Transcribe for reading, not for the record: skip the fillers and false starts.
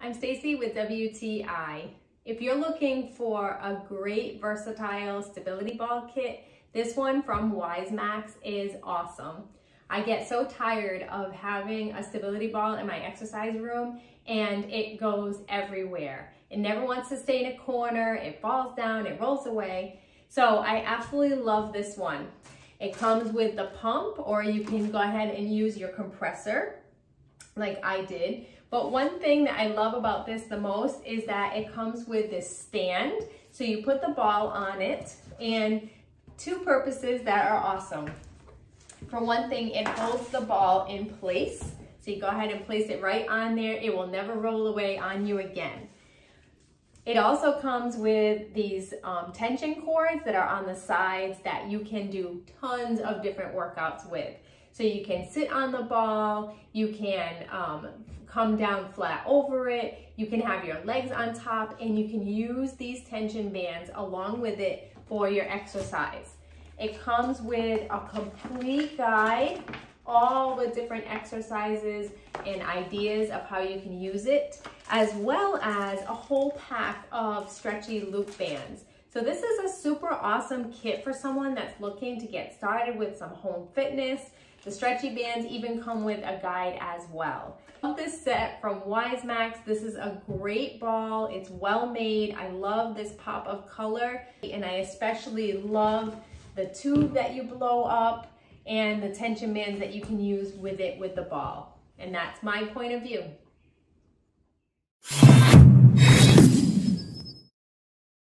I'm Stacy with WTI. If you're looking for a great versatile stability ball kit, this one from WISEMAX is awesome. I get so tired of having a stability ball in my exercise room and it goes everywhere. It never wants to stay in a corner, it falls down, it rolls away. So I absolutely love this one. It comes with the pump, or you can go ahead and use your compressor like I did. But one thing that I love about this the most is that it comes with this stand. So you put the ball on it, and two purposes that are awesome. For one thing, it holds the ball in place. So you go ahead and place it right on there. It will never roll away on you again. It also comes with these tension cords that are on the sides that you can do tons of different workouts with. So you can sit on the ball, you can come down flat over it, you can have your legs on top, and you can use these tension bands along with it for your exercise. It comes with a complete guide, all the different exercises and ideas of how you can use it, as well as a whole pack of stretchy loop bands. So this is a super awesome kit for someone that's looking to get started with some home fitness. The stretchy bands even come with a guide as well. I love this set from WISEMAX. This is a great ball. It's well made. I love this pop of color, and I especially love the tube that you blow up and the tension bands that you can use with it with the ball. And that's my point of view.